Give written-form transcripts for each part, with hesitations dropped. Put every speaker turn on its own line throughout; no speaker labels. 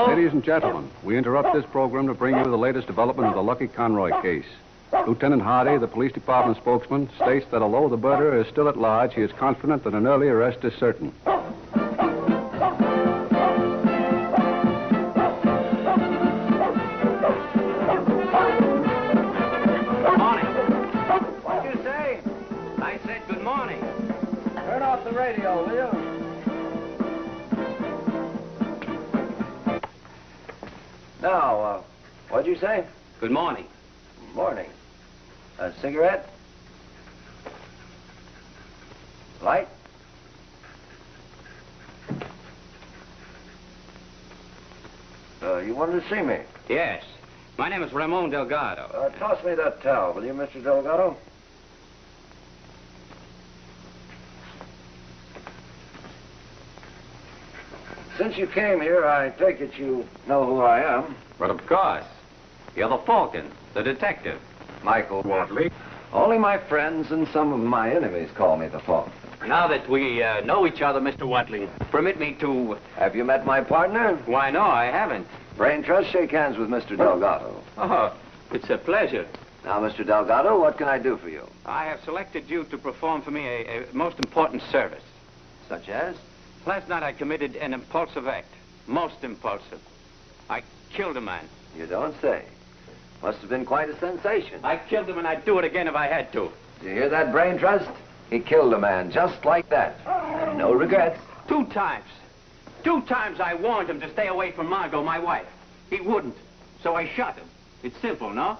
Ladies and gentlemen, we interrupt this program to bring you the latest development of the Lucky Conroy case. Lieutenant Hardy, the police department spokesman, states that although the murderer is still at large, he is confident that an early arrest is certain.
Good morning. What'd you say? I said good morning. Turn off the radio, will you? Now, what'd you say?
Good morning.
Morning. A cigarette? Light? You wanted to see me?
Yes. My name is Ramon Delgado.
Toss me that towel, will you, Mr. Delgado? Since you came here, I take it you know who I am.
But of course. You're the Falcon, the detective.
Michael Watley. Only my friends and some of my enemies call me the Falcon.
Now that we know each other, Mr. Watley, permit me to...
Have you met my partner?
Why, no, I haven't.
Brain Trust, shake hands with Mr. Delgado.
Oh, it's a pleasure.
Now, Mr. Delgado, what can I do for you?
I have selected you to perform for me a most important service.
Such as?
Last night I committed an impulsive act. Most impulsive. I killed a man.
You don't say. Must have been quite a sensation.
I killed him and I'd do it again if I had to.
Do you hear that, Brain Trust? He killed a man just like that. And no regrets.
2 times. 2 times I warned him to stay away from Margot, my wife. He wouldn't. So I shot him. It's simple, no?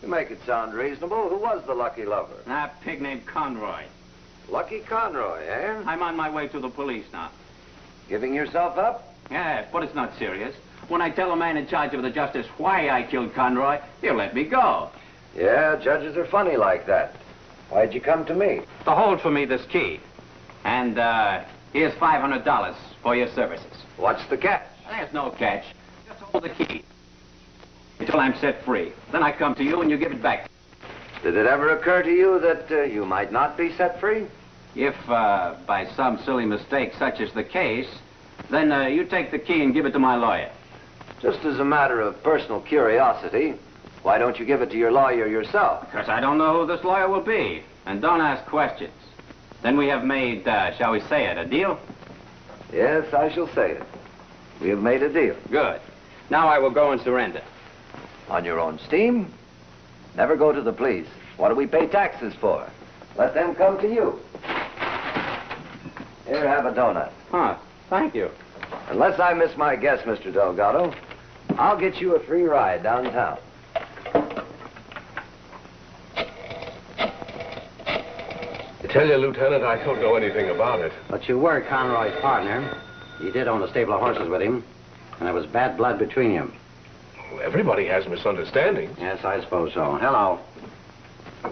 You make it sound reasonable. Who was the lucky lover?
A pig named Conroy.
Lucky Conroy, eh?
I'm on my way to the police now.
Giving yourself up?
Yes, but it's not serious. When I tell a man in charge of the justice why I killed Conroy, he'll let me go.
Yeah, judges are funny like that. Why'd you come to me?
To hold for me this key. And, here's $500 for your services.
What's the catch?
There's no catch. Just hold the key until I'm set free. Then I come to you and you give it back.
Did it ever occur to you that you might not be set free?
If, by some silly mistake such is the case, then you take the key and give it to my lawyer.
Just as a matter of personal curiosity, why don't you give it to your lawyer yourself?
Because I don't know who this lawyer will be. And don't ask questions. Then we have made, shall we say it, a deal?
Yes, I shall say it. We have made a deal.
Good. Now I will go and surrender.
On your own steam. Never go to the police. What do we pay taxes for? Let them come to you. Here, have a donut.
Huh, thank you.
Unless I miss my guess, Mr. Delgado, I'll get you a free ride downtown.
I tell you, Lieutenant, I don't know anything about it.
But you were Conroy's partner. You did own a stable of horses with him, and there was bad blood between you.
Well, everybody has misunderstandings.
Yes, I suppose so. Hello.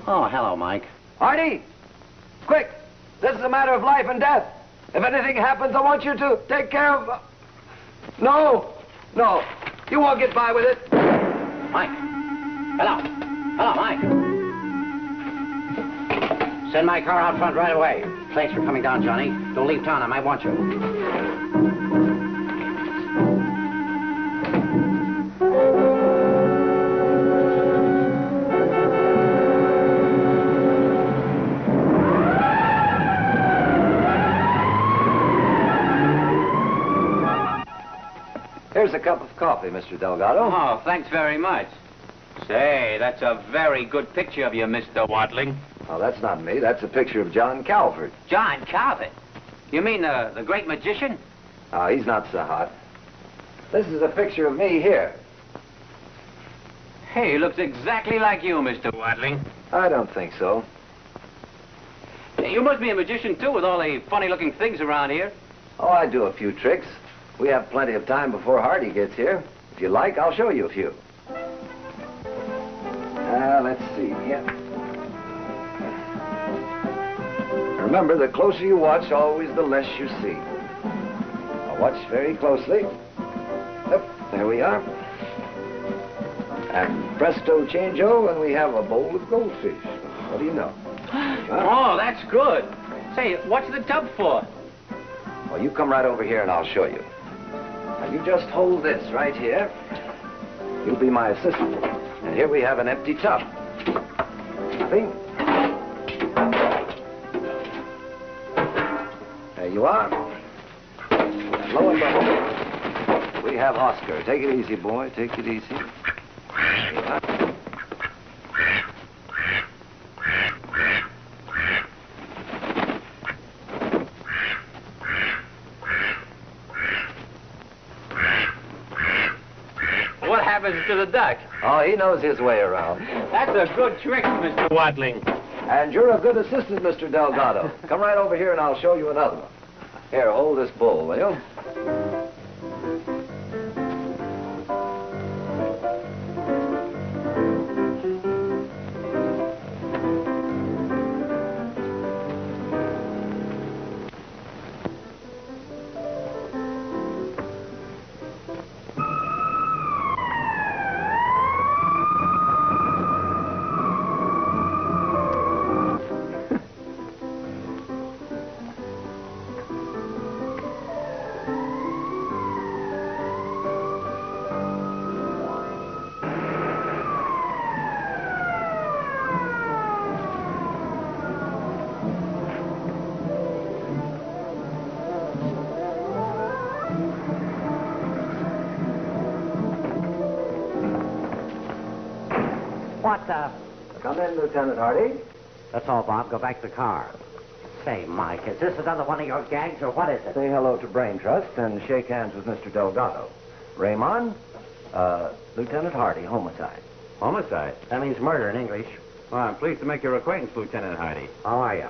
Oh, hello, Mike.
Hardy! Quick! This is a matter of life and death. If anything happens, I want you to take care of... No! No. You won't get by with it.
Mike. Hello. Hello, Mike. Send my car out front right away. Thanks for coming down, Johnny. Don't leave town. I might want you.
Here's a cup of coffee, Mr. Delgado.
Oh, thanks very much. Say, that's a very good picture of you, Mr. Watling.
Oh, that's not me. That's a picture of John Calvert.
John Calvert? You mean the great magician?
Oh, he's not so hot. This is a picture of me here.
Hey, he looks exactly like you, Mr. Watling.
I don't think so.
You must be a magician, too, with all the funny-looking things around here.
Oh, I do a few tricks. We have plenty of time before Hardy gets here. If you like, I'll show you a few. Let's see. Yeah. Remember, the closer you watch, always the less you see. Now watch very closely. Yep, there we are. And presto changeo, and we have a bowl of goldfish. What do you know?
Oh, that's good. Say, what's the tub for?
Well, you come right over here and I'll show you. Now, you just hold this right here. You'll be my assistant. And here we have an empty tub. Nothing. There you are. And lo and behold, we have Oscar. Take it easy, boy. Take it easy. There you are.
What happens to the duck?
Oh, he knows his way around.
That's a good trick, Mr. Watling.
And you're a good assistant, Mr. Delgado. Come right over here and I'll show you another one. Here, hold this bowl, will you?
What the...
Come in, Lieutenant Hardy.
That's all, Bob. Go back to the car. Say, Mike, is this another one of your gags, or what is it?
Say hello to Brain Trust and shake hands with Mr. Delgado. Raymond, Lieutenant Hardy, homicide.
Homicide? That means murder in English.
Well, I'm pleased to make your acquaintance, Lieutenant Hardy.
How are you?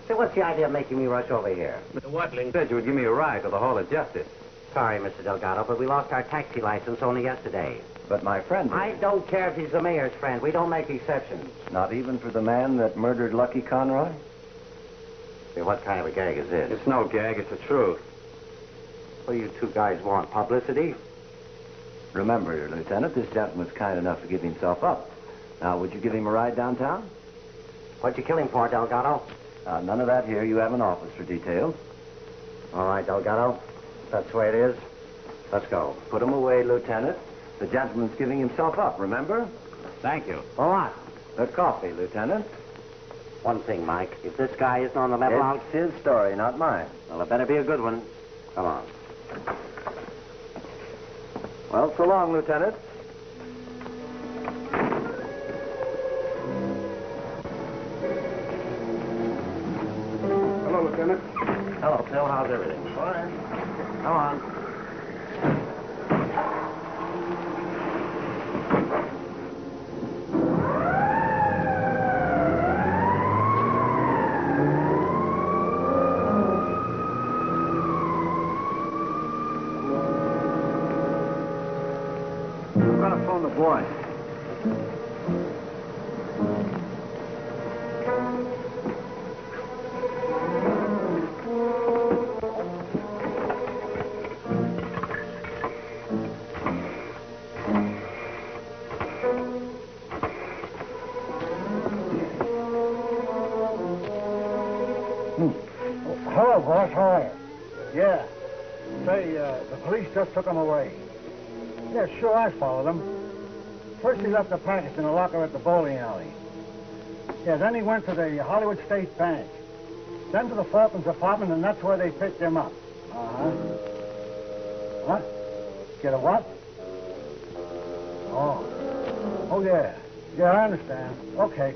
Say, what's the idea of making me rush over here?
Mr. Watling said you would give me a ride to the Hall of Justice.
Sorry, Mr. Delgado, but we lost our taxi license only yesterday.
But my friend...
I don't care if he's the mayor's friend. We don't make exceptions.
Not even for the man that murdered Lucky Conroy?
Say, what kind of a gag is this?
It's no gag, it's the truth.
What do you two guys want? Publicity?
Remember, Lieutenant, this gentleman's kind enough to give himself up. Now, would you give him a ride downtown?
What'd you kill him for, Delgado?
None of that here. You have an office for details.
All right, Delgado. That's the way it is. Let's go.
Put him away, Lieutenant. The gentleman's giving himself up, remember?
Thank you.
For what?
The coffee, Lieutenant.
One thing, Mike. If this guy isn't on the level,
It's his story, not mine.
Well, it better be a good one. Come on.
Well, so long, Lieutenant.
Hello, Lieutenant.
Hello, Phil. How's everything?
All right.
Come on.
I'm going to phone the boy.
Hello, boss. How are you? Yeah. Say, the police just took him away. Yeah, sure, I followed him. First, he left the package in the locker at the bowling alley. Yeah, then he went to the Hollywood State Bank. Then to the Fulton's apartment, and that's where they picked him up. Uh-huh. What? Get a what? Oh. Oh, yeah. Yeah, I understand. Okay.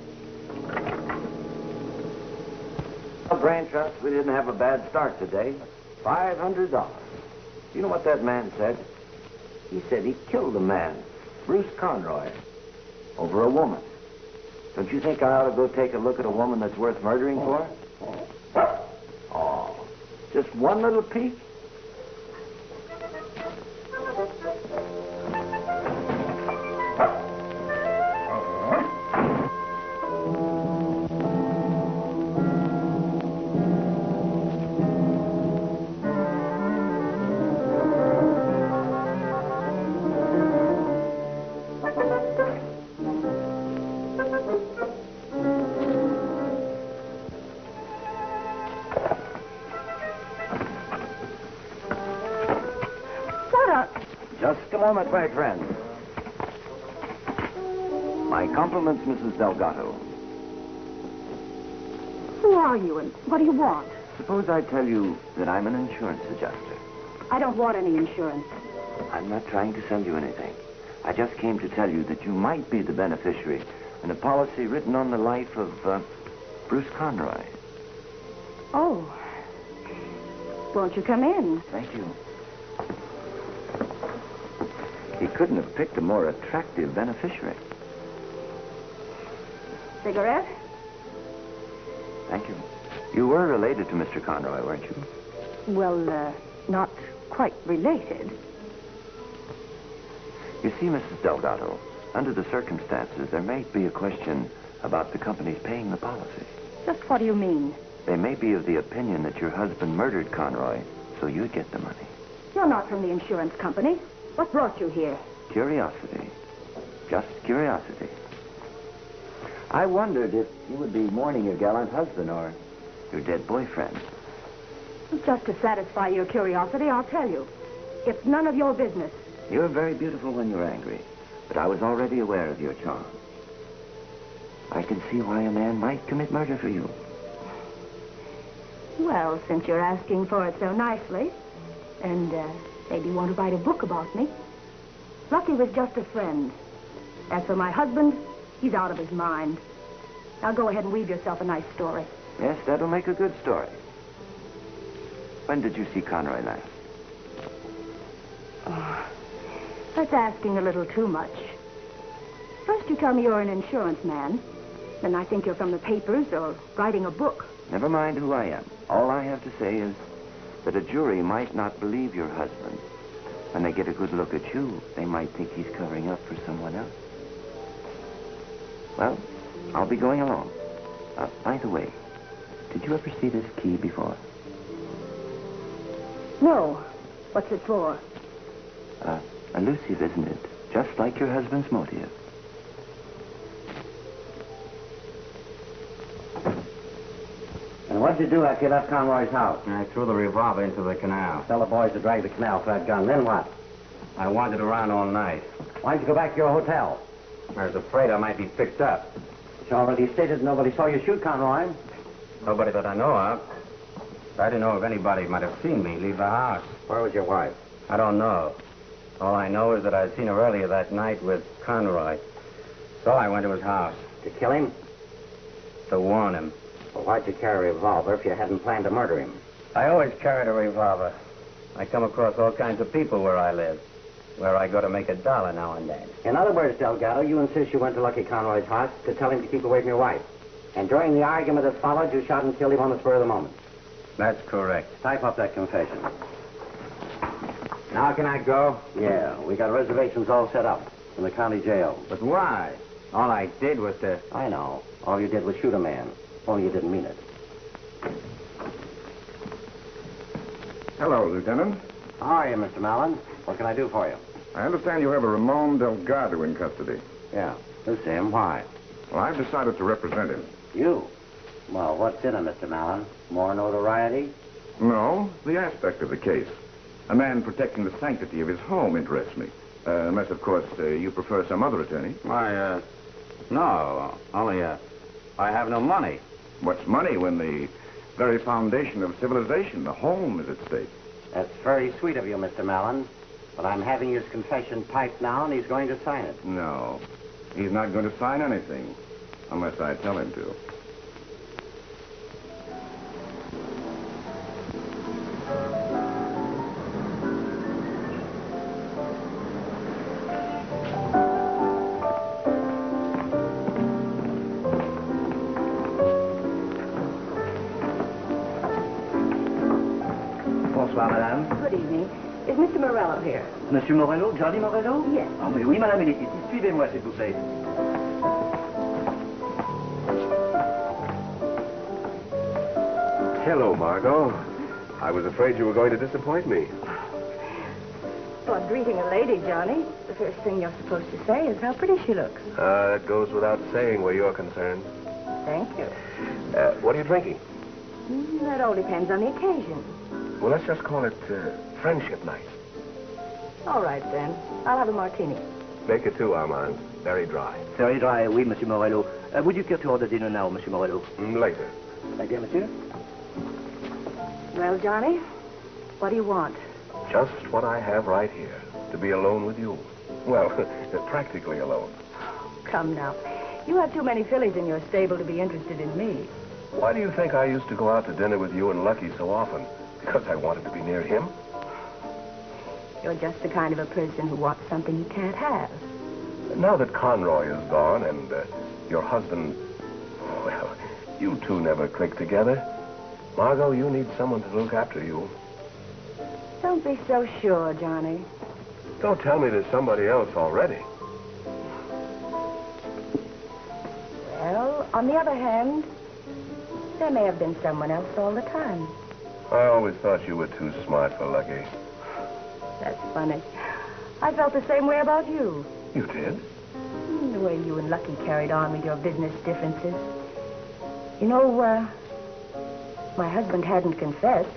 Brain Trust, we didn't have a bad start today. $500. You know what that man said? He said he killed a man, Bruce Conroy, over a woman. Don't you think I ought to go take a look at a woman that's worth murdering for? Oh, just one little peek? Just a moment, my friend. My compliments, Mrs. Delgado.
Who are you and what do you want?
Suppose I tell you that I'm an insurance adjuster.
I don't want any insurance.
I'm not trying to sell you anything. I just came to tell you that you might be the beneficiary in a policy written on the life of Bruce Conroy.
Oh. Won't you come in?
Thank you. He couldn't have picked a more attractive beneficiary.
Cigarette?
Thank you. You were related to Mr. Conroy, weren't you?
Well, not quite related.
You see, Mrs. Delgado, under the circumstances, there may be a question about the company's paying the policy.
Just what do you mean?
They may be of the opinion that your husband murdered Conroy, so you'd get the money.
You're not from the insurance company. What brought you here?
Curiosity. Just curiosity. I wondered if you would be mourning your gallant husband or your dead boyfriend.
Just to satisfy your curiosity, I'll tell you. It's none of your business.
You're very beautiful when you're angry, but I was already aware of your charm. I can see why a man might commit murder for you.
Well, since you're asking for it so nicely, and maybe you want to write a book about me. Lucky was just a friend. As for my husband, he's out of his mind. Now go ahead and weave yourself a nice story.
Yes, that'll make a good story. When did you see Conroy last?
Oh, that's asking a little too much. First you tell me you're an insurance man. Then I think you're from the papers or writing a book.
Never mind who I am. All I have to say is that a jury might not believe your husband. When they get a good look at you, they might think he's covering up for someone else. Well, I'll be going along. By the way, did you ever see this key before?
No. What's it for?
Elusive, isn't it? Just like your husband's motive.
And what'd you do after you left Conroy's house?
I threw the revolver into the canal.
Tell the boys to drag the canal for that gun. Then what?
I wandered around all night.
Why'd you go back to your hotel?
I was afraid I might be picked up.
You already stated nobody saw you shoot Conroy.
Nobody that I know of. I didn't know if anybody might have seen me leave the house.
Where was your wife?
I don't know. All I know is that I'd seen her earlier that night with Conroy. So I went to his house.
To kill him?
To warn him.
Well, why'd you carry a revolver if you hadn't planned to murder him?
I always carried a revolver. I come across all kinds of people where I live. Where I go to make $1 now and then.
In other words, Delgado, you insist you went to Lucky Conroy's house to tell him to keep away from your wife. And during the argument that followed, you shot and killed him on the spur of the moment.
That's correct.
Type up that confession.
Now can I go?
Yeah, we got reservations all set up in the county jail.
But why? All I did was to...
I know. All you did was shoot a man. Only you didn't mean it.
Hello, Lieutenant.
How are you, Mr. Mallon? What can I do for you?
I understand you have a Ramon Delgado in custody.
Yeah, this is him. Why?
Well, I've decided to represent him.
You? Well, what's in it, Mr. Mallon? More notoriety?
No, the aspect of the case. A man protecting the sanctity of his home interests me. Unless, of course, you prefer some other attorney.
No, only, I have no money.
What's money when the very foundation of civilization, the home, is at stake?
That's very sweet of you, Mr. Mallon. But I'm having his confession typed now, and he's going to sign it.
No, he's not going to sign anything, unless I tell him to.
Bonsoir, madame.
Good evening. Is Mr. Morello here?
Monsieur Morello, Johnny Morello?
Yes.
Ah, mais oui, madame, il est ici. Suivez-moi, s'il vous plaît.
Hello, Margot. I was afraid you were going to disappoint me.
Well, greeting a lady, Johnny. The first thing you're supposed to say is how pretty she looks.
That goes without saying where you're concerned.
Thank you.
What are you drinking?
That all depends on the occasion.
Well, let's just call it friendship night.
All right, then. I'll have a martini.
Make it 2, Armand. Very dry.
Very dry, oui, Monsieur Morello. Would you care to order dinner now, Monsieur Morello?
Later.
My dear monsieur?
Well, Johnny, what do you want?
Just what I have right here. To be alone with you. Well, practically alone.
Come now. You have too many fillies in your stable to be interested in me.
Why do you think I used to go out to dinner with you and Lucky so often? Because I wanted to be near him?
You're just the kind of a person who wants something you can't have.
Now that Conroy is gone and your husband... Well, you two never click together. Margot, you need someone to look after you.
Don't be so sure, Johnny.
Don't tell me there's somebody else already.
Well, on the other hand, there may have been someone else all the time.
I always thought you were too smart for Lucky.
That's funny. I felt the same way about you.
You did?
The way you and Lucky carried on with your business differences. You know, my husband hadn't confessed.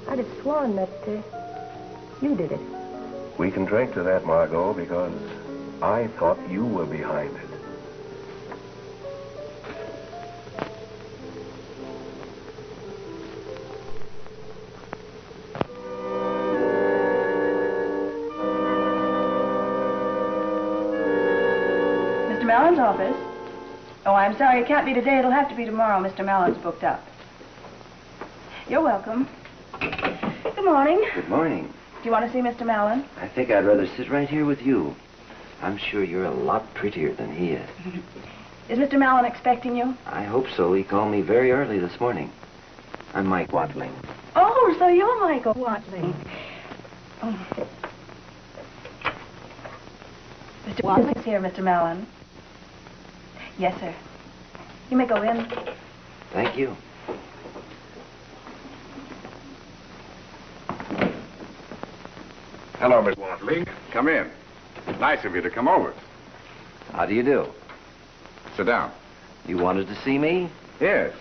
I'd have sworn that you did it.
We can drink to that, Margot, because I thought you were behind it.
Mr. Mallon's office? Oh, I'm sorry, it can't be today. It'll have to be tomorrow. Mr. Mallon's booked up. You're welcome. Good morning.
Good morning.
Do you want to see Mr. Mallon?
I think I'd rather sit right here with you. I'm sure you're a lot prettier than he is.
Is Mr. Mallon expecting you?
I hope so. He called me very early this morning. I'm Mike Watling.
Oh, so you're Michael Watling. Oh. Mr. Watling's here, Mr. Mallon. Yes, sir. You may go in.
Thank you.
Hello, Miss Watling. Come in. Nice of you to come over.
How do you do?
Sit down.
You wanted to see me?
Yes.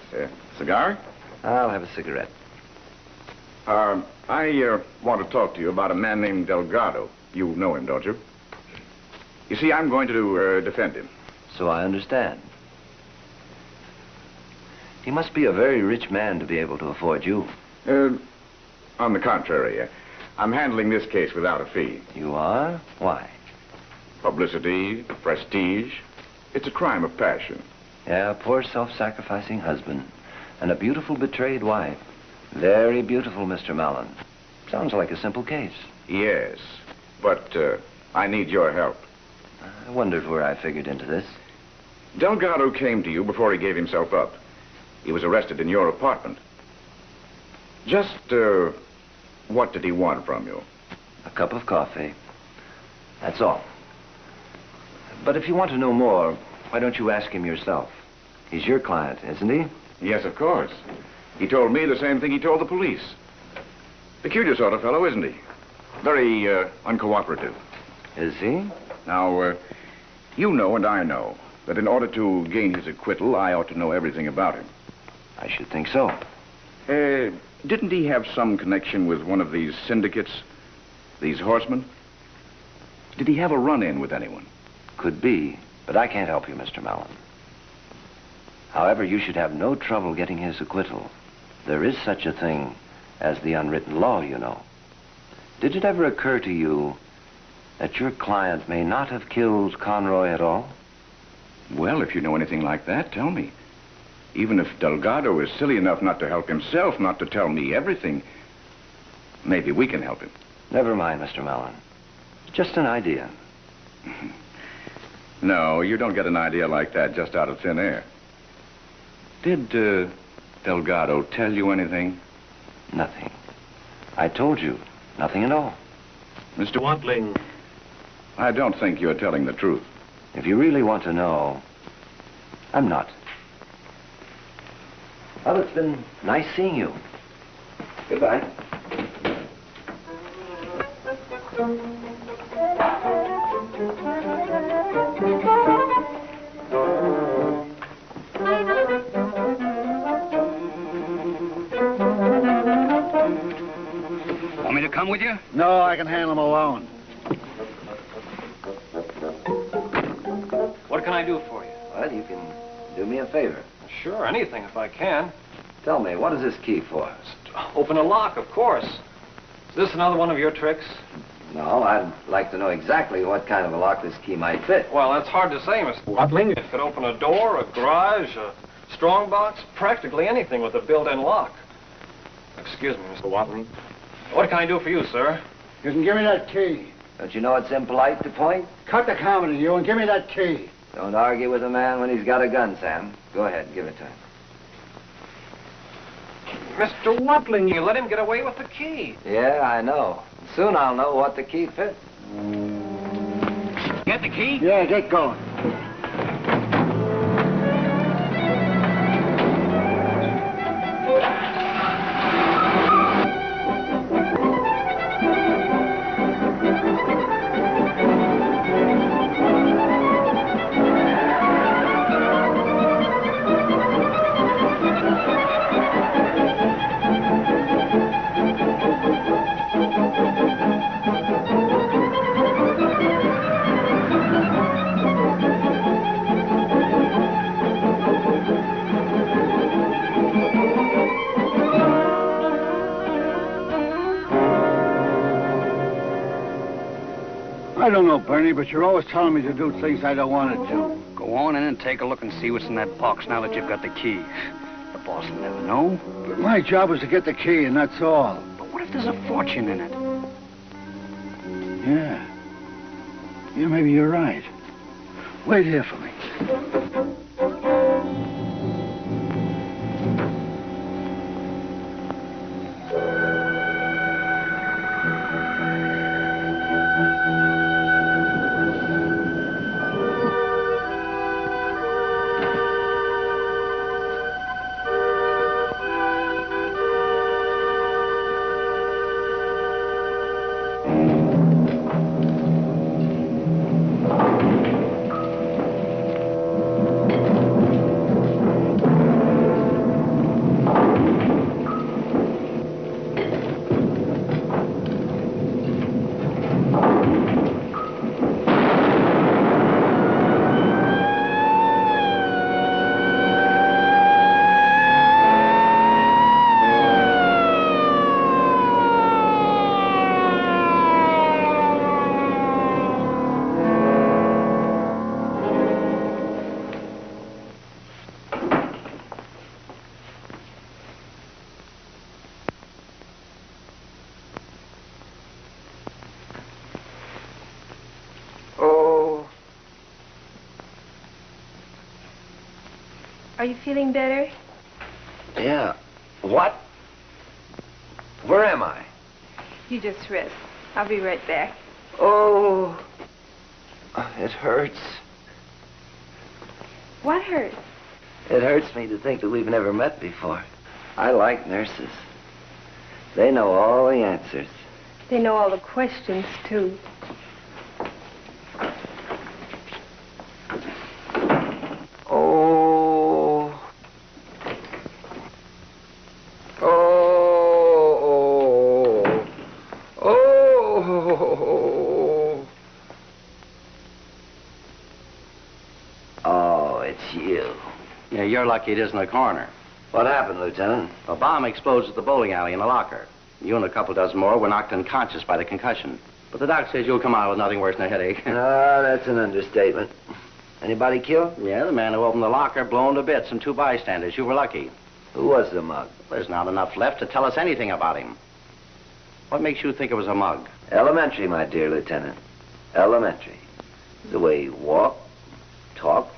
Cigar?
I'll have a cigarette.
I want to talk to you about a man named Delgado. You know him, don't you? You see, I'm going to defend him.
So I understand. He must be a very rich man to be able to afford you.
On the contrary, I'm handling this case without a fee.
You are? Why?
Publicity, prestige. It's a crime of passion.
Yeah, a poor self-sacrificing husband and a beautiful betrayed wife. Very beautiful, Mr. Mallon. Sounds like a simple case.
Yes, but I need your help.
I wondered where I figured into this.
Delgado came to you before he gave himself up. He was arrested in your apartment. Just, what did he want from you?
A cup of coffee. That's all. But if you want to know more, why don't you ask him yourself? He's your client, isn't he?
Yes, of course. He told me the same thing he told the police. Peculiar sort of fellow, isn't he? Very, uncooperative.
Is he?
Now, you know and I know that in order to gain his acquittal, I ought to know everything about him.
I should think so.
Didn't he have some connection with one of these syndicates? These horsemen? Did he have a run-in with anyone?
Could be, but I can't help you, Mr. Mallon. However, you should have no trouble getting his acquittal. There is such a thing as the unwritten law, you know. Did it ever occur to you that your client may not have killed Conroy at all?
Well, if you know anything like that, tell me. Even if Delgado is silly enough not to help himself, not to tell me everything, maybe we can help him.
Never mind, Mr. Mallon. Just an idea.
No, you don't get an idea like that just out of thin air. Did Delgado tell you anything?
Nothing. I told you, nothing at all.
Mr. Watling, I don't think you're telling the truth.
If you really want to know, I'm not. Well, it's been nice seeing you. Goodbye.
Want me to come with you?
No, I can handle him alone.
What can I do for you?
Well, you can do me a favor.
Sure, anything if I can.
Tell me, what is this key for?
Open a lock, of course. Is this another one of your tricks?
No, I'd like to know exactly what kind of a lock this key might fit.
Well, that's hard to say, Mr. Watling. It could open a door, a garage, a strong box, practically anything with a built-in lock. Excuse me, Mr. Watling. What can I do for you, sir?
You can give me that key.
Don't you know it's impolite to point?
Cut the comedy, you, and give me that key.
Don't argue with a man when he's got a gun, Sam. Go ahead, give it to him.
Mr. Watling, you let him get away with the key.
Yeah, I know. Soon I'll know what the key fits.
Get the key?
Yeah, get going. I don't know, Bernie, but you're always telling me to do things I don't want to do.
Go on in and take a look and see what's in that box now that you've got the key. The boss will never know.
But my job is to get the key, and that's all.
But what if there's a fortune in it?
Yeah. Yeah, maybe you're right. Wait here for me.
Are you feeling better?
Yeah. What? Where am I?
You just rest. I'll be right back.
Oh, it hurts.
What hurt?
It hurts me to think that we've never met before. I like nurses. They know all the answers.
They know all the questions, too.
Oh. Oh. Oh. Oh, it's you.
Yeah, you're lucky it isn't a coroner.
What happened, Lieutenant?
A bomb explodes at the bowling alley in the locker. You and a couple dozen more were knocked unconscious by the concussion. But the doc says you'll come out with nothing worse than a headache.
Ah, that's an understatement. Anybody killed?
Yeah, the man who opened the locker blown to bits and 2 bystanders. You were lucky.
Who was the mug?
There's not enough left to tell us anything about him. What makes you think it was a mug?
Elementary, my dear Lieutenant. Elementary. The way he walked, talked,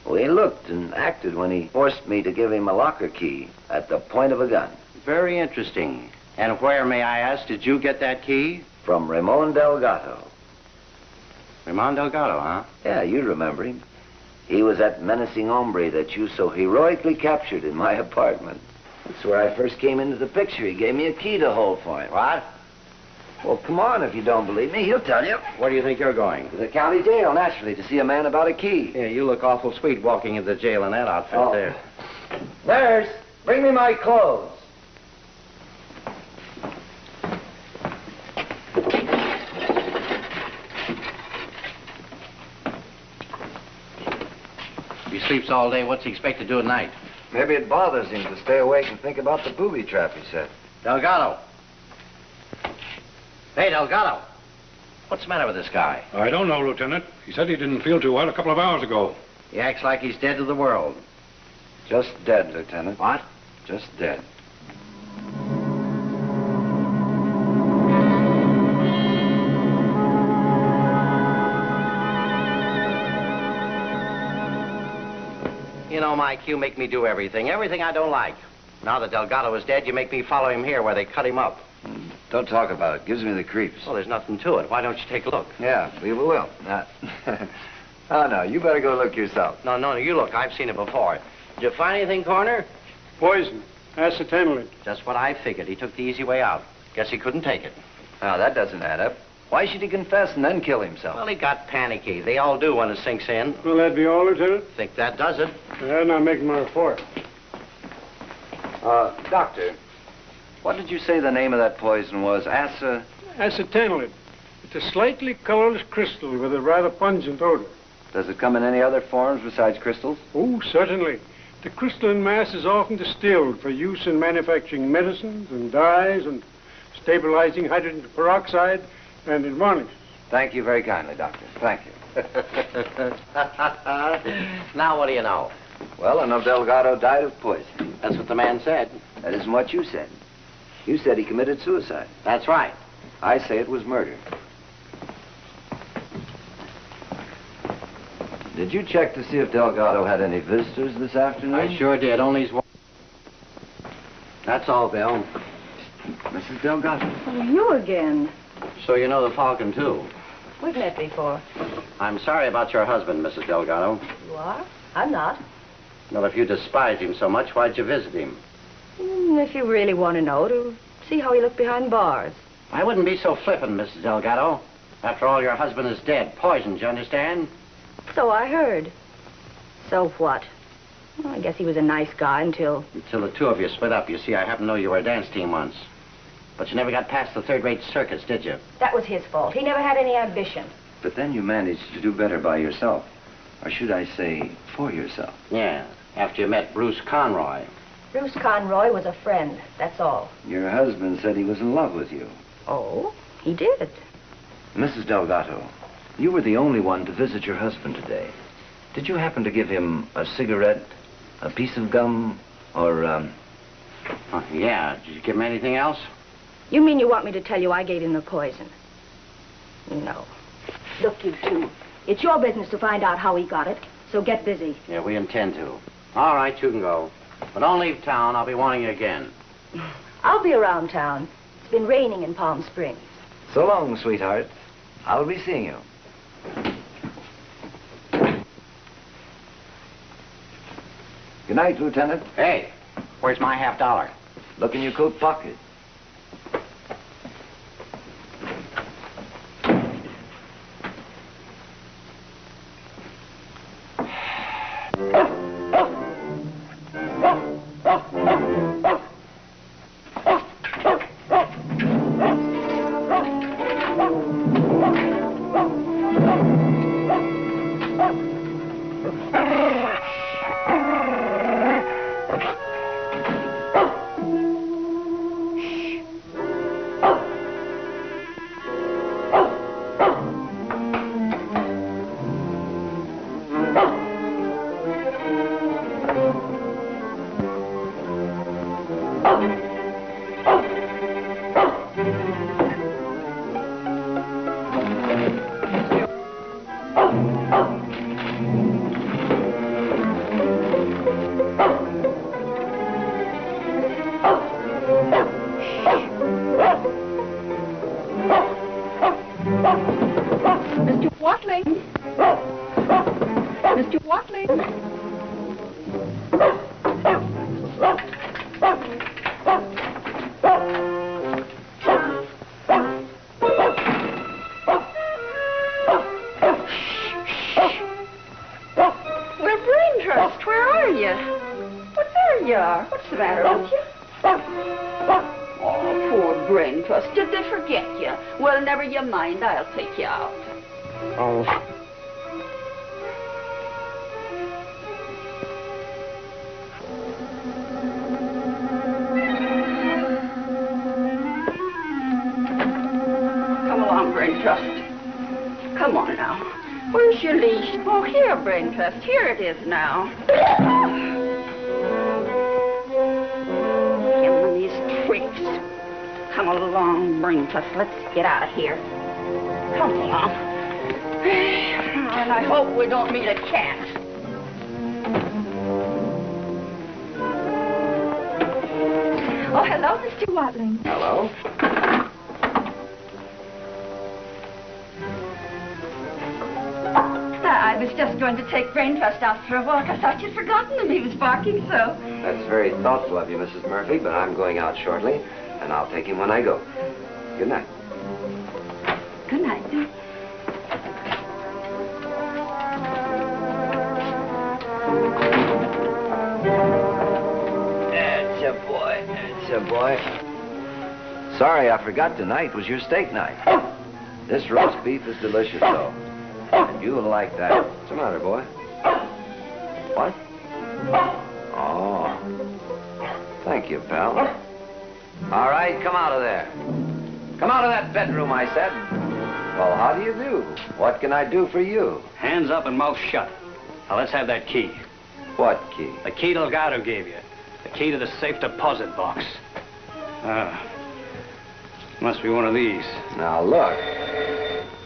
the way he looked and acted when he forced me to give him a locker key at the point of a gun.
Very interesting. And where, may I ask, did you get that key?
From Ramon Delgado.
Ramon Delgado, huh?
Yeah, you remember him. He was that menacing hombre that you so heroically captured in my apartment. That's where I first came into the picture. He gave me a key to hold for him.
What?
Well, come on, if you don't believe me, he'll tell you.
Where do you think you're going?
To the county jail, naturally, to see a man about a key.
Yeah, you look awful sweet walking into the jail in that outfit there.
Nurse, bring me my clothes.
If he sleeps all day, what's he expect to do at night?
Maybe it bothers him to stay awake and think about the booby trap, he said.
Delgado. Hey, Delgado. What's the matter with this guy?
I don't know, Lieutenant. He said he didn't feel too well a couple of hours ago.
He acts like he's dead to the world.
Just dead, Lieutenant.
What?
Just dead.
You know, Mike, you make me do everything. Everything I don't like. Now that Delgado is dead, you make me follow him here where they cut him up.
Don't talk about it. Gives me the creeps.
Well, there's nothing to it. Why don't you take a look?
Yeah, we will. Oh, no, you better go look yourself.
No, you look. I've seen it before. Did you find anything, Coroner?
Poison. Acetylene.
Just what I figured. He took the easy way out. Guess he couldn't take it.
Now, that doesn't add up. Why should he confess and then kill himself?
Well, he got panicky. They all do when it sinks in.
Will that be all, Lieutenant?
Think that does it.
Then I'll make my report.
Doctor, what did you say the name of that poison was?
Acetylene. It's a slightly colorless crystal with a rather pungent odor.
Does it come in any other forms besides crystals?
Oh, certainly. The crystalline mass is often distilled for use in manufacturing medicines and dyes and stabilizing hydrogen peroxide and in varnishes.
Thank you very kindly, Doctor. Thank you.
Now, what do you know?
Well, I know Delgado died of poison.
That's what the man said.
That isn't what you said. You said he committed suicide.
That's right.
I say it was murder. Did you check to see if Delgado had any visitors this afternoon?
I sure did. Only his wife. That's all, Bill.
Mrs. Delgado.
Oh, you again.
So you know the Falcon, too.
We've met before.
I'm sorry about your husband, Mrs. Delgado.
You are? I'm not.
Well, if you despised him so much, why'd you visit him?
If you really want to know, to see how he looked behind bars.
I wouldn't be so flippant, Mrs. Delgado. After all, your husband is dead. Poisoned, you understand?
So I heard. So what? Well, I guess he was a nice guy until...
Until the two of you split up. You see, I happen to know you were a dance team once. But you never got past the third-rate circus, did you?
That was his fault. He never had any ambition.
But then you managed to do better by yourself. Or should I say, for yourself.
Yeah, after you met Bruce Conroy.
Bruce Conroy was a friend, that's all.
Your husband said he was in love with you.
Oh, he did.
Mrs. Delgado, you were the only one to visit your husband today. Did you happen to give him a cigarette, a piece of gum, or,
Yeah. Did you give him anything else?
You mean you want me to tell you I gave him the poison? No. Look, you two. It's your business to find out how he got it, so get busy.
Yeah, we intend to. All right, you can go. But don't leave town. I'll be wanting you again.
I'll be around town. It's been raining in Palm Springs.
So long, sweetheart. I'll be seeing you. Good night, Lieutenant.
Hey, where's my $50?
Look in your coat pocket.
Mr. Watling. Mr. Watling. Well, Brain Trust, where are you? What, there you are. What's the matter with you? Oh, poor Brain Trust. Did they forget you? Well, never you mind. I'll take you out.
Oh.
Come along, Brain Trust. Come on now. Where's your leash? Oh, here, Brain Trust. Here it is now. Him and these tricks. Come along, Brain Trust. Let's get out of here. Come along. And I hope we don't meet a cat. Oh, hello, Mr. Watling.
Hello.
I was just going to take Brain Trust out for a walk. I thought you'd forgotten him. He was barking so.
That's very thoughtful of you, Mrs. Murphy, but I'm going out shortly, and I'll take him when I go. Good night.
Good night.
That's a boy. That's a boy. Sorry, I forgot tonight was your steak night. This roast beef is delicious, though. And you'll like that. What's the matter, boy? What? Oh. Thank you, pal. All right, come out of there. Come out of that bedroom, I said. Well, how do you do? What can I do for you?
Hands up and mouth shut. Now, let's have that key.
What key?
The key Delgado gave you. The key to the safe deposit box. Must be one of these.
Now, look.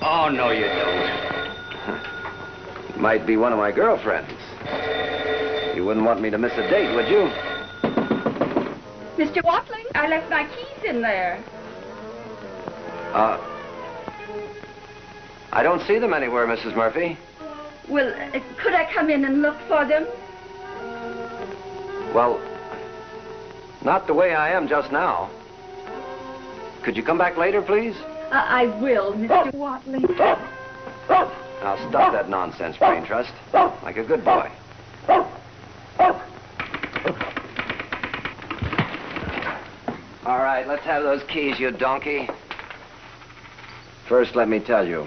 Oh, no, you don't.
It might be one of my girlfriends. You wouldn't want me to miss a date, would you?
Mr. Watling, I left my keys in there.
I don't see them anywhere, Mrs. Murphy.
Well, could I come in and look for them?
Well, not the way I am just now. Could you come back later, please?
I will, Mr. Watling.
Now, stop that nonsense, Brain Trust. Like a good boy. All right, let's have those keys, you donkey. First, let me tell you,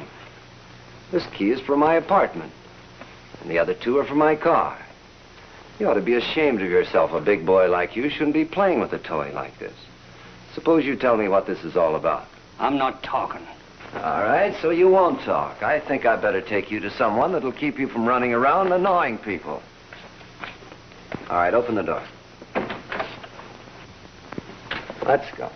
this key is for my apartment, and the other two are for my car. You ought to be ashamed of yourself. A big boy like you shouldn't be playing with a toy like this. Suppose you tell me what this is all about.
I'm not talking.
All right, so you won't talk. I think I'd better take you to someone that'll keep you from running around annoying people. All right, open the door. Let's go.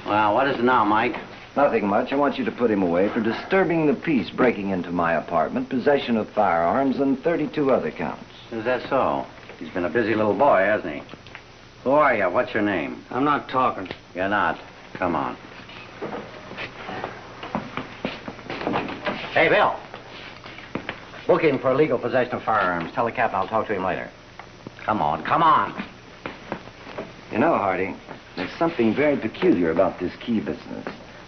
Well, what is it now, Mike?
Nothing much. I want you to put him away for disturbing the peace, breaking into my apartment, possession of firearms, and 32 other counts.
Is that so? He's been a busy little boy, hasn't he? Who are you? What's your name?
I'm not talking.
You're not. Come on. Hey, Bill. Book him for illegal possession of firearms. Tell the captain I'll talk to him later. Come on, come on.
You know, Hardy, there's something very peculiar about this key business.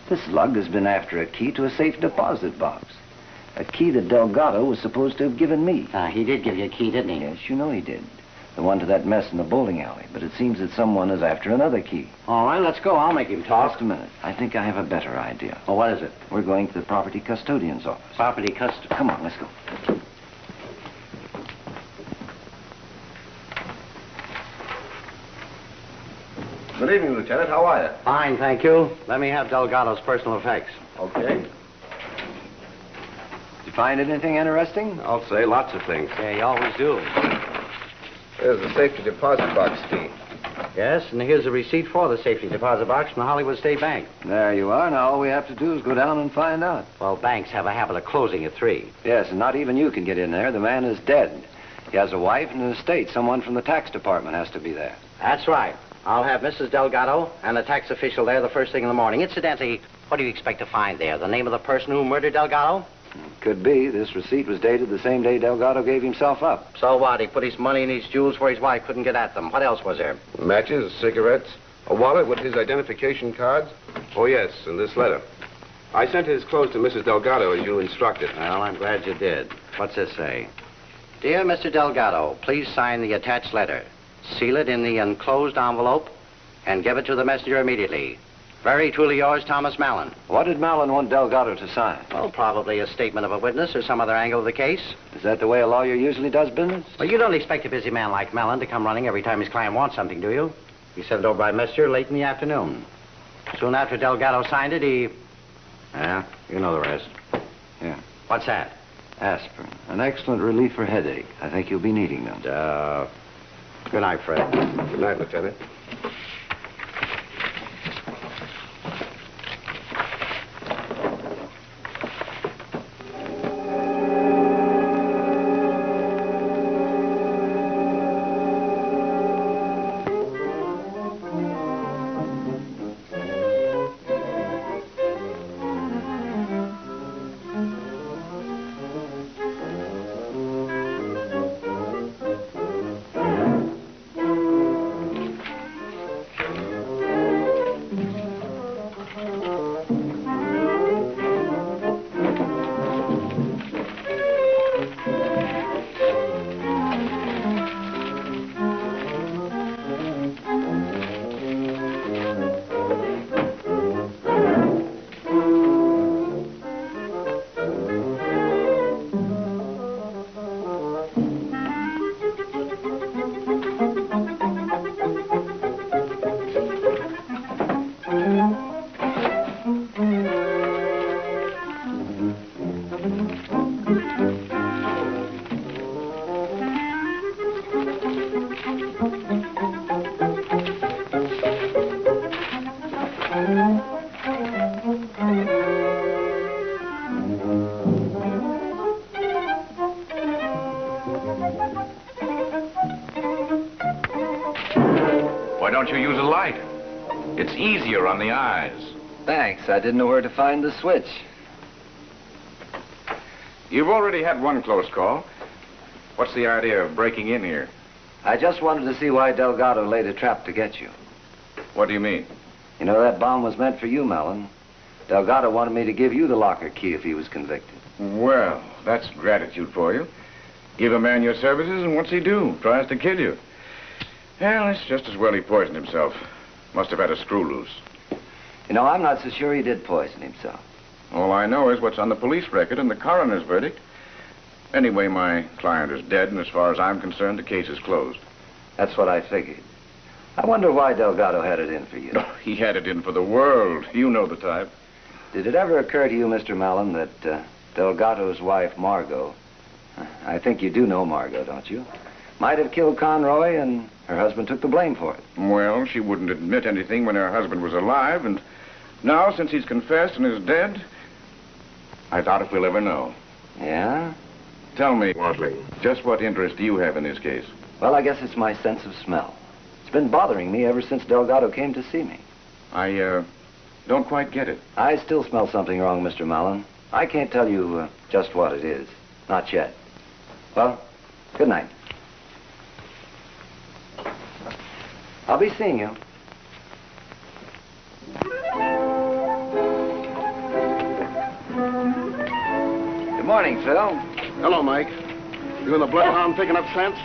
This lug has been after a key to a safe deposit box. A key that Delgado was supposed to have given me.
He did give you a key, didn't he?
Yes, you know he did. The one to that mess in the bowling alley. But it seems that someone is after another key.
All right, let's go. I'll make him talk.
Just a minute. I think I have a better idea.
Well, what is it?
We're going to the property custodian's office.
Property custodian?
Come on, let's go.
Good evening, Lieutenant. How are you?
Fine, thank you. Let me have Delgado's personal effects.
Okay.
Did you find anything interesting?
I'll say lots of things.
Yeah, you always do.
There's the safety deposit box key.
Yes, and here's a receipt for the safety deposit box from the Hollywood State Bank.
There you are. Now all we have to do is go down and find out.
Well, banks have a habit of closing at 3.
Yes, and not even you can get in there. The man is dead. He has a wife and an estate. Someone from the tax department has to be there.
That's right. I'll have Mrs. Delgado and the tax official there the first thing in the morning. Incidentally, what do you expect to find there? The name of the person who murdered Delgado?
Could be. This receipt was dated the same day Delgado gave himself up.
So what? He put his money and his jewels where his wife couldn't get at them. What else was there?
Matches, cigarettes, a wallet with his identification cards. Oh, yes, and this letter. I sent his clothes to Mrs. Delgado as you instructed.
Well, I'm glad you did. What's this say? Dear Mr. Delgado, please sign the attached letter. Seal it in the enclosed envelope and give it to the messenger immediately. Very truly yours, Thomas Mallon.
What did Mallon want Delgado to sign?
Well, probably a statement of a witness or some other angle of the case.
Is that the way a lawyer usually does business?
Well, you don't expect a busy man like Mallon to come running every time his client wants something, do you? He sent it over by messenger late in the afternoon. Soon after Delgado signed it, Yeah, you know the rest.
Yeah.
What's that?
Aspirin. An excellent relief for headache. I think you'll be needing them.
Good night, Fred.
Good night, Lieutenant.
Why don't you use a light? It's easier on the eyes.
Thanks. I didn't know where to find the switch.
You've already had one close call. What's the idea of breaking in here?
I just wanted to see why Delgado laid a trap to get you.
What do you mean?
You know, that bomb was meant for you, Mallon. Delgado wanted me to give you the locker key if he was convicted.
Well, that's gratitude for you. Give a man your services, and what's he do? Tries to kill you. Well, it's just as well he poisoned himself. Must have had a screw loose.
You know, I'm not so sure he did poison himself.
All I know is what's on the police record and the coroner's verdict. Anyway, my client is dead, and as far as I'm concerned, the case is closed.
That's what I figured. I wonder why Delgado had it in for you.
Oh, he had it in for the world. You know the type.
Did it ever occur to you, Mr. Mallon, that Delgado's wife, Margot, I think you do know Margot, don't you, might have killed Conroy and her husband took the blame for it?
Well, she wouldn't admit anything when her husband was alive, and Now, since he's confessed and is dead, I doubt if we'll ever know.
Yeah?
Tell me, Wadley, just what interest do you have in this case?
Well, I guess it's my sense of smell. It's been bothering me ever since Delgado came to see me.
I, don't quite get it.
I still smell something wrong, Mr. Mallon. I can't tell you just what it is. Not yet. Well, good night. I'll be seeing you. Good morning, Phil.
Hello, Mike. You and the bloodhound picking up scents?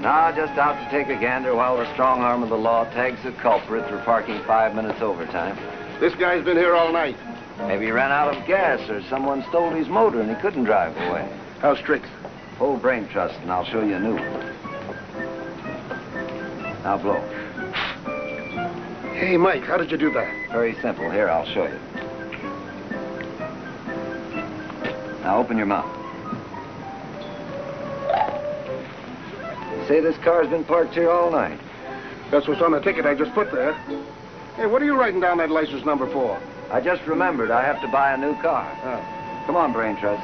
No, just out to take a gander while the strong arm of the law tags the culprit for parking 5 minutes overtime.
This guy's been here all night.
Maybe he ran out of gas or someone stole his motor and he couldn't drive away.
How strict?
Full brain trust, and I'll show you a new one. Now blow.
Hey, Mike, how did you do that?
Very simple. Here, I'll show you. Now open your mouth. Say this car's been parked here all night.
That's what's on the ticket I just put there. Hey, what are you writing down that license number for?
I just remembered I have to buy a new car.
Oh.
Come on, Brain Trust.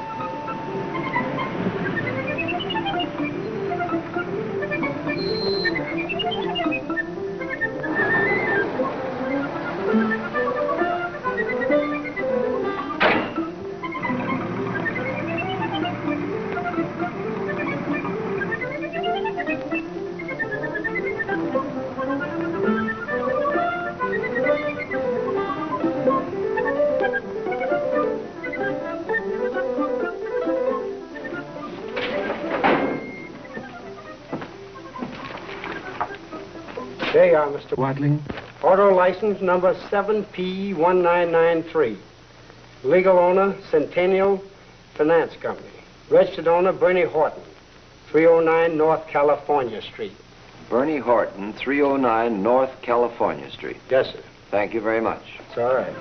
There you are, Mr. Wadling. Auto license number 7P1993. Legal owner, Centennial Finance Company. Registered owner, Bernie Horton, 309 North California Street.
Bernie Horton, 309 North California Street.
Yes, sir.
Thank you very much.
It's all right.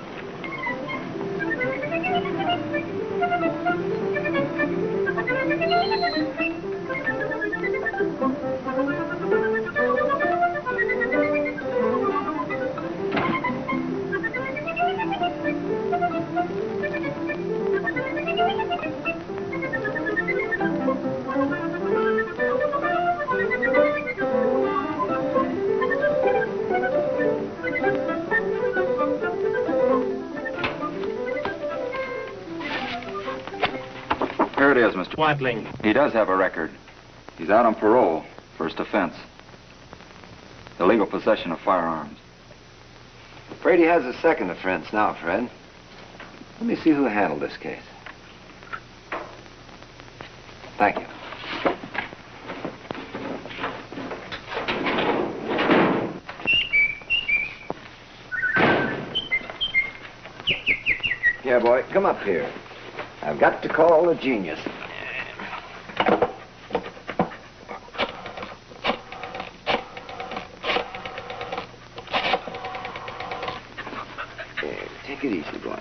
Here it is, Mr. Wadling. He does have a record. He's out on parole. First offense. Illegal possession of firearms.
Afraid he has a second offense now, Fred. Let me see who handled this case. Thank you. Yeah, boy, come up here. I've got to call a genius. Take it easy, boy.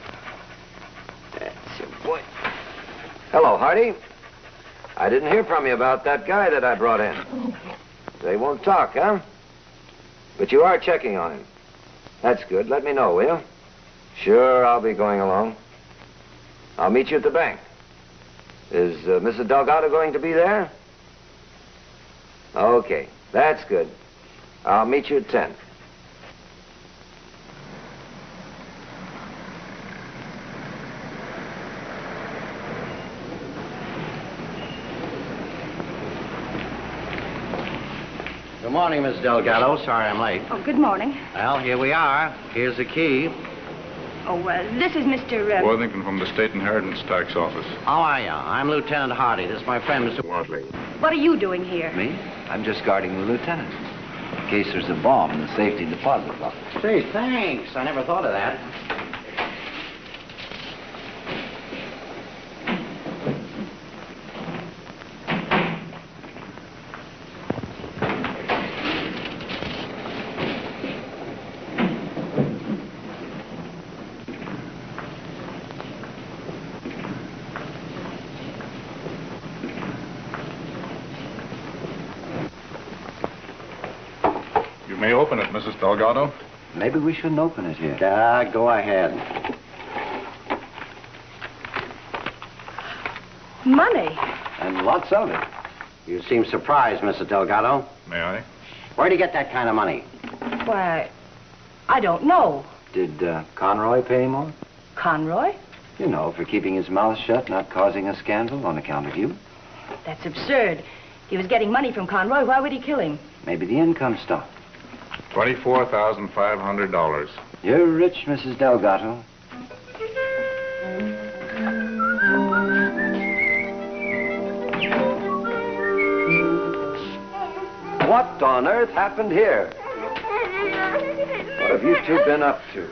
That's it, boy. Hello, Hardy. I didn't hear from you about that guy that I brought in. They won't talk, huh? But you are checking on him. That's good. Let me know, will you? Sure, I'll be going along. I'll meet you at the bank. Is Mrs. Delgado going to be there? Okay, that's good. I'll meet you at 10.
Good morning, Miss Delgado. Sorry I'm late.
Oh, good morning.
Well, here we are. Here's the key.
Oh, this is Mr.
Worthington from the State Inheritance Tax Office.
How are you? I'm Lieutenant Hardy. This is my friend, Mr. Wadley.
What are you doing here?
Me? I'm just guarding the lieutenant. In case there's a bomb in the safety deposit box.
Say, thanks. I never thought of that.
You may open it, Mrs. Delgado.
Maybe we shouldn't open it here.
Go ahead.
Money.
And lots of it.
You seem surprised, Mr. Delgado.
May I?
Where'd you get that kind of money?
Why, I don't know.
Did Conroy pay more?
Conroy?
You know, for keeping his mouth shut, not causing a scandal on account of you.
That's absurd. He was getting money from Conroy. Why would he kill him?
Maybe the income stopped.
$24,500.
You're rich, Mrs. Delgado. What on earth happened here? What have you two been up to?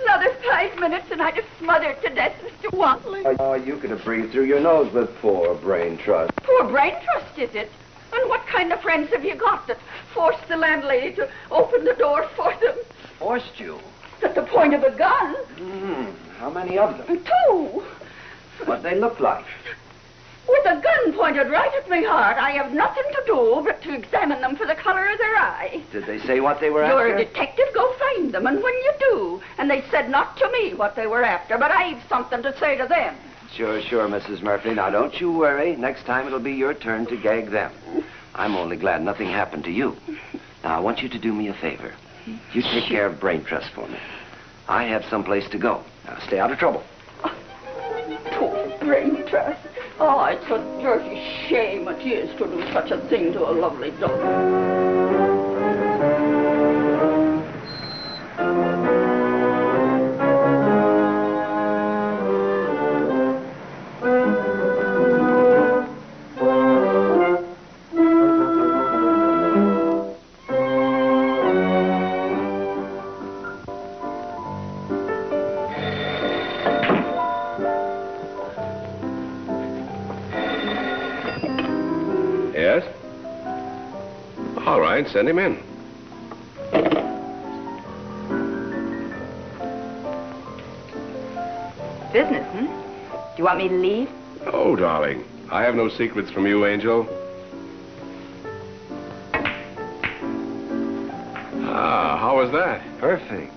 Another 5 minutes and I'd have smothered to death, Mr. Watling.
Oh, you could have breathed through your nose with poor brain trust.
Poor brain trust, is it? And what kind of friends have you got that forced the landlady to open the door for them?
Forced you?
At the point of a gun.
How many of them?
2.
What'd they look like?
With a gun pointed right at my heart. I have nothing to do but to examine them for the color of their eye.
Did they say what they were
You're
after?
a detective, go find them. And when you do, and they said not to me what they were after, but I've something to say to them.
Sure, Mrs. Murphy. Now, don't you worry. Next time it'll be your turn to gag them. I'm only glad nothing happened to you. Now, I want you to do me a favor. You take care of Brain Trust for me. I have someplace to go. Now, stay out of trouble.
Poor Brain Trust. Oh, it's a dirty shame it is to do such a thing to a lovely daughter.
Yes? All right, send him in.
Business, Do you want me to leave?
Oh, darling. I have no secrets from you, Angel. Ah, how was that?
Perfect.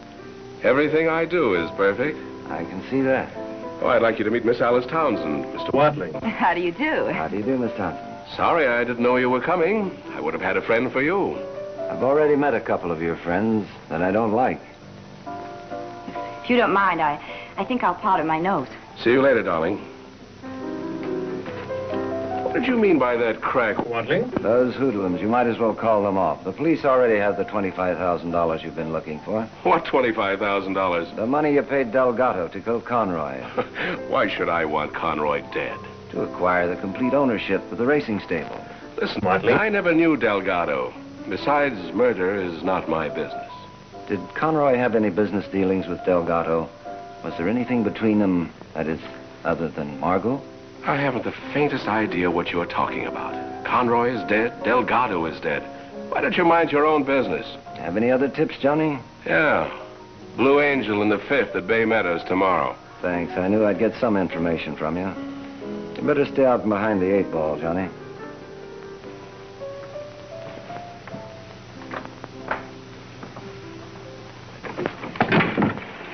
Everything I do is perfect.
I can see that.
Oh, I'd like you to meet Miss Alice Townsend, Mr. Watling.
How do you do?
How do you do, Miss Townsend?
Sorry I didn't know you were coming. I would have had a friend for you.
I've already met a couple of your friends that I don't like.
If you don't mind, I think I'll powder my nose.
See you later, darling. What did you mean by that crack, Watling?
Those hoodlums, you might as well call them off. The police already have the $25,000 you've been looking for.
What $25,000?
The money you paid Delgado to kill Conroy.
Why should I want Conroy dead?
To acquire the complete ownership of the racing stable.
Listen, Watling, I never knew Delgado. Besides, murder is not my business.
Did Conroy have any business dealings with Delgado? Was there anything between them, that is, other than Margot?
I haven't the faintest idea what you're talking about. Conroy is dead. Delgado is dead. Why don't you mind your own business?
Have any other tips, Johnny?
Yeah. Blue Angel in the 5th at Bay Meadows tomorrow.
Thanks. I knew I'd get some information from you. You better stay out from behind the 8 ball, Johnny.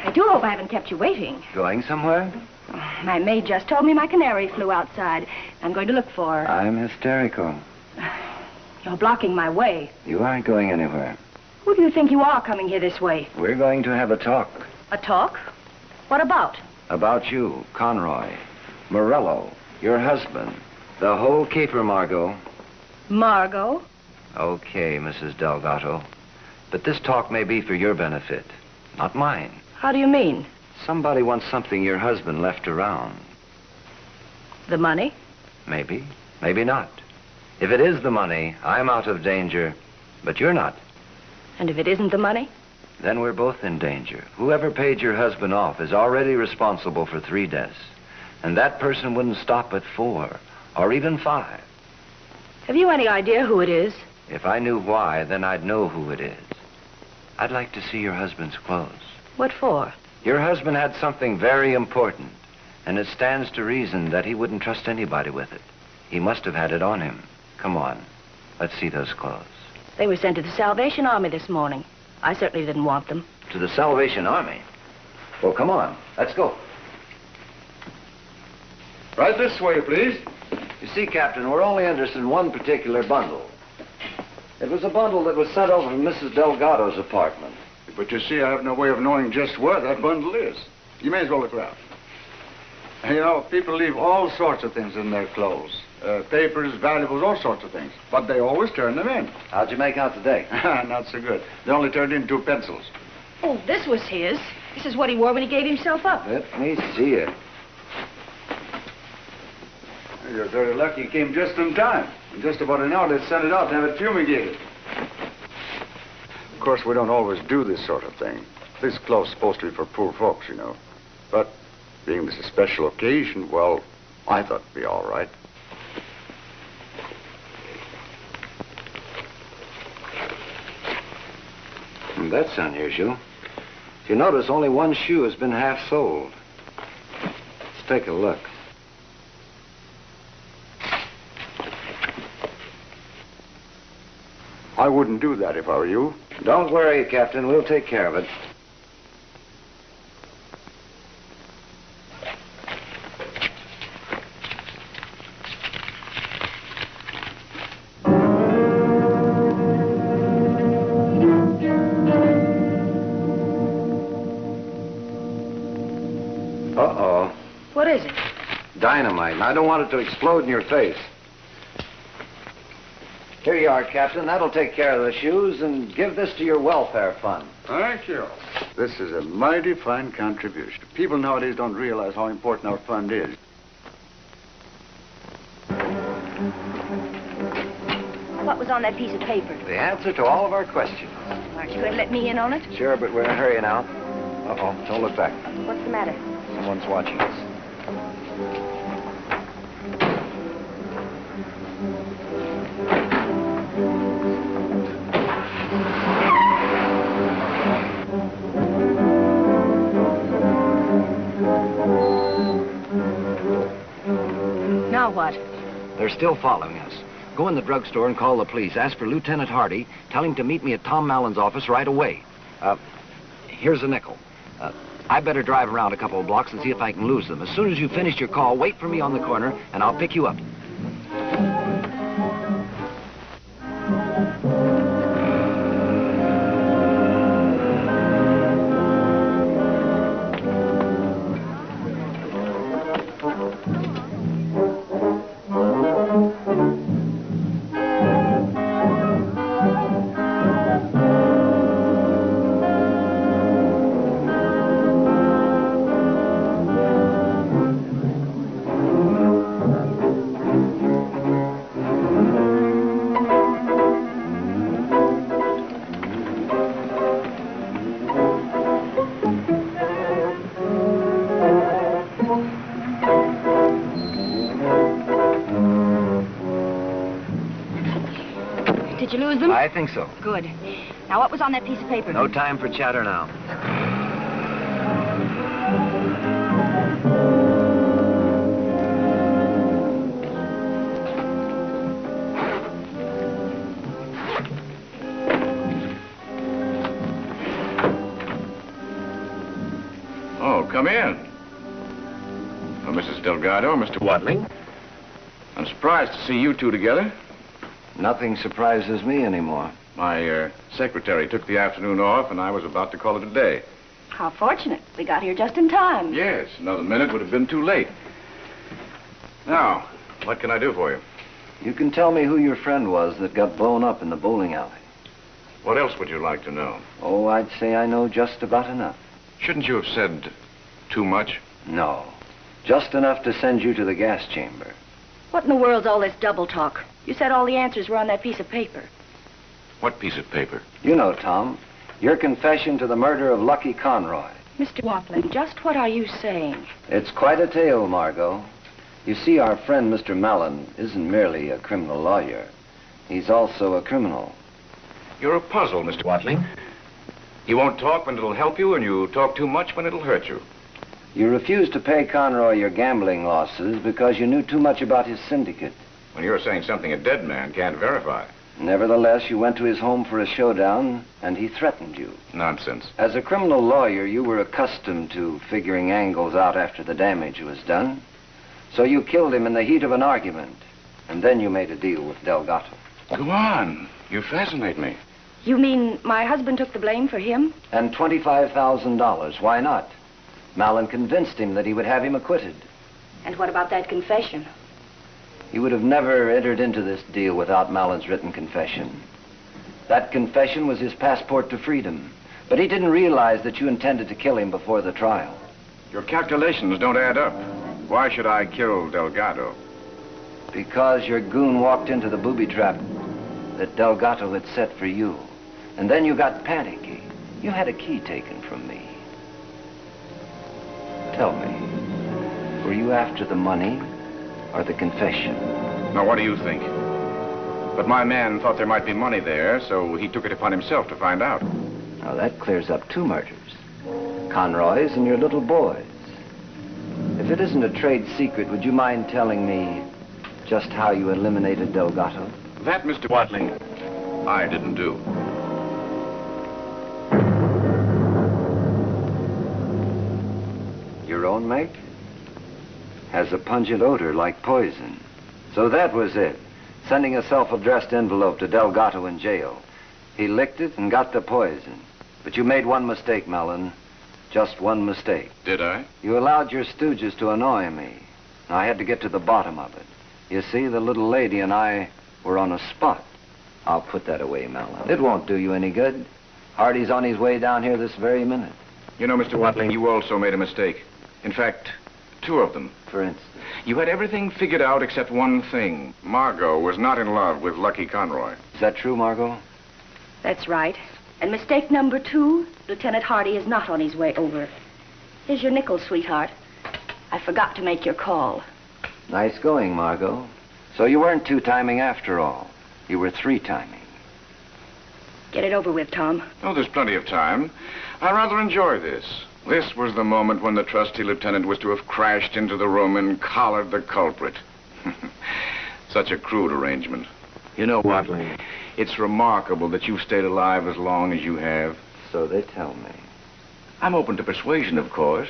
I do hope I haven't kept you waiting.
Going somewhere?
My maid just told me my canary flew outside. I'm going to look for her.
I'm hysterical.
You're blocking my way.
You aren't going anywhere.
Who do you think you are coming here this way?
We're going to have a talk.
A talk? What about?
About you, Conroy, Morello, your husband, the whole caper, Margot.
Margot?
Okay, Mrs. Delgado. But this talk may be for your benefit, not mine.
How do you mean?
Somebody wants something your husband left around.
The money?
Maybe, maybe not. If it is the money, I'm out of danger, but you're not.
And if it isn't the money?
Then we're both in danger. Whoever paid your husband off is already responsible for 3 deaths. And that person wouldn't stop at 4, or even 5.
Have you any idea who it is?
If I knew why, then I'd know who it is. I'd like to see your husband's clothes.
What for?
Your husband had something very important, and it stands to reason that he wouldn't trust anybody with it. He must have had it on him. Come on, let's see those clothes.
They were sent to the Salvation Army this morning. I certainly didn't want them.
To the Salvation Army? Well, come on. Let's go.
Right this way, please.
You see, Captain, we're only interested in one particular bundle. It was a bundle that was sent over from Mrs. Delgado's apartment.
But you see, I have no way of knowing just where that bundle is. You may as well look around. You know, people leave all sorts of things in their clothes. Papers, valuables, all sorts of things. But they always turn them in.
How'd you make out today?
Not so good. They only turned in 2 pencils.
Oh, this was his. This is what he wore when he gave himself up.
Let me see it.
You're very lucky you came just in time. In just about an hour, they sent it out to have it fumigated. Of course, we don't always do this sort of thing. This cloth's supposed to be for poor folks, you know. But being this a special occasion, well, I thought it'd be all right.
That's unusual. If you notice, only one shoe has been half soled. Let's take a look.
I wouldn't do that if I were you.
Don't worry, Captain. We'll take care of it. Uh-oh.
What is it?
Dynamite, and I don't want it to explode in your face. Here you are, Captain. That'll take care of the shoes, and give this to your welfare fund.
Thank you. This is a mighty fine contribution. People nowadays don't realize how important our fund is.
What was on that piece of paper?
The answer to all of our questions.
Aren't you going to let me in on it?
Sure, but we're in a hurry now. Uh-oh, don't look back.
What's the matter?
Someone's watching us.
Now what?
They're still following us. Go in the drugstore and call the police. Ask for Lieutenant Hardy. Tell him to meet me at Tom Mallon's office right away. Here's a nickel. I better drive around a couple of blocks and see if I can lose them. As soon as you've finished your call, wait for me on the corner, and I'll pick you up.
Did you lose them?
I think so.
Good. Now, what was on that piece of paper?
No time for chatter now.
Oh, come in. Oh, Mrs. Delgado, Mr. Watling. I'm surprised to see you two together.
Nothing surprises me anymore.
My secretary took the afternoon off, and I was about to call it a day.
How fortunate. We got here just in time.
Yes, another minute would have been too late. Now, what can I do for you?
You can tell me who your friend was that got blown up in the bowling alley.
What else would you like to know?
Oh, I'd say I know just about enough.
Shouldn't you have said too much?
No. Just enough to send you to the gas chamber.
What in the world's all this double talk? You said all the answers were on that piece of paper.
What piece of paper?
You know, Tom. Your confession to the murder of Lucky Conroy.
Mr. Watling, just what are you saying?
It's quite a tale, Margot. You see, our friend, Mr. Mallon, isn't merely a criminal lawyer. He's also a criminal.
You're a puzzle, Mr. Watling. You won't talk when it'll help you, and you talk too much when it'll hurt you.
You refused to pay Conroy your gambling losses because you knew too much about his syndicate.
When you're saying something a dead man can't verify.
Nevertheless, you went to his home for a showdown, and he threatened you.
Nonsense.
As a criminal lawyer, you were accustomed to figuring angles out after the damage was done. So you killed him in the heat of an argument, and then you made a deal with Delgado.
Go on. You fascinate me.
You mean my husband took the blame for him?
And $25,000. Why not? Malin convinced him that he would have him acquitted.
And what about that confession?
He would have never entered into this deal without Malin's written confession. That confession was his passport to freedom. But he didn't realize that you intended to kill him before the trial.
Your calculations don't add up. Why should I kill Delgado?
Because your goon walked into the booby trap that Delgado had set for you. And then you got panicky. You had a key taken from me. Tell me, were you after the money or the confession?
Now, what do you think? But my man thought there might be money there, so he took it upon himself to find out.
Now, that clears up two murders. Conroy's and your little boy's. If it isn't a trade secret, would you mind telling me just how you eliminated Delgado?
That, Mr. Watling, I didn't do.
Your own make? Has a pungent odor like poison. So that was it. Sending a self-addressed envelope to Delgado in jail. He licked it and got the poison. But you made one mistake, Malin. Just one mistake.
Did I?
You allowed your stooges to annoy me. I had to get to the bottom of it. You see, the little lady and I were on a spot. I'll put that away, Malin. It won't do you any good. Hardy's on his way down here this very minute.
You know, Mr. Watling, you also made a mistake. In fact, two of them.
For instance?
You had everything figured out except one thing. Margot was not in love with Lucky Conroy.
Is that true, Margot?
That's right. And mistake number 2, Lieutenant Hardy is not on his way over. Here's your nickel, sweetheart. I forgot to make your call.
Nice going, Margot. So you weren't two-timing after all. You were three-timing.
Get it over with, Tom.
Oh, there's plenty of time. I rather enjoy this. This was the moment when the trusty lieutenant was to have crashed into the room and collared the culprit. Such a crude arrangement. You know, Watling, it's remarkable that you've stayed alive as long as you have.
So they tell me.
I'm open to persuasion, of course.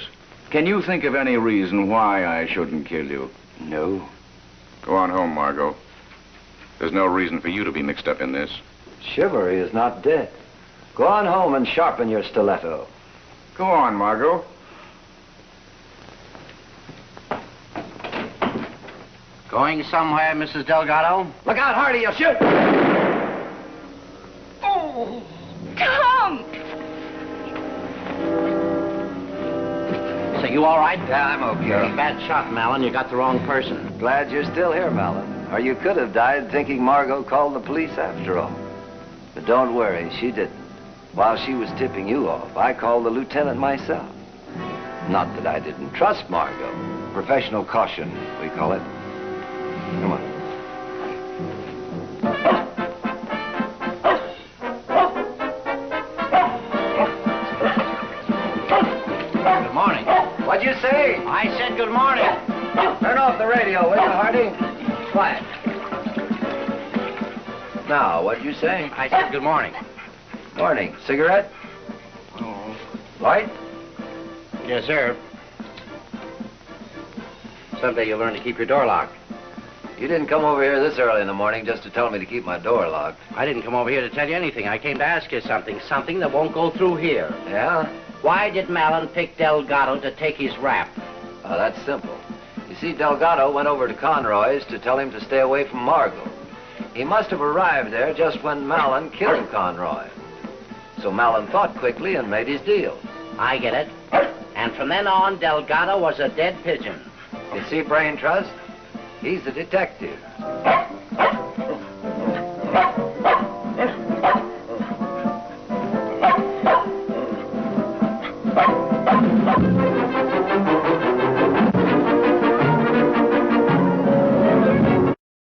Can you think of any reason why I shouldn't kill you?
No.
Go on home, Margot. There's no reason for you to be mixed up in this.
Chivalry is not dead. Go on home and sharpen your stiletto.
Go on, Margot.
Going somewhere, Mrs. Delgado?
Look out, Hardy, you'll shoot!
Oh, Tom!
So you all right?
Yeah, I'm okay.
You're a bad shot, Malin. You got the wrong person.
Glad you're still here, Malin. Or you could have died thinking Margot called the police after all. But don't worry, she didn't. While she was tipping you off, I called the lieutenant myself. Not that I didn't trust Margot. Professional caution, we call it. Come on.
Good morning.
What'd you say?
I said good morning.
Turn off the radio, will you, Hardy? Quiet. Now, what'd you say?
I said good morning.
Morning. Cigarette?
Oh.
Light?
Yes, sir. Someday you'll learn to keep your door locked.
You didn't come over here this early in the morning just to tell me to keep my door locked.
I didn't come over here to tell you anything. I came to ask you something. Something that won't go through here.
Yeah?
Why did Malin pick Delgado to take his rap?
Oh, that's simple. You see, Delgado went over to Conroy's to tell him to stay away from Margot. He must have arrived there just when Malin killed Conroy. So Malin thought quickly and made his deal.
I get it. And from then on, Delgado was a dead pigeon.
You see, Brain Trust? He's a detective.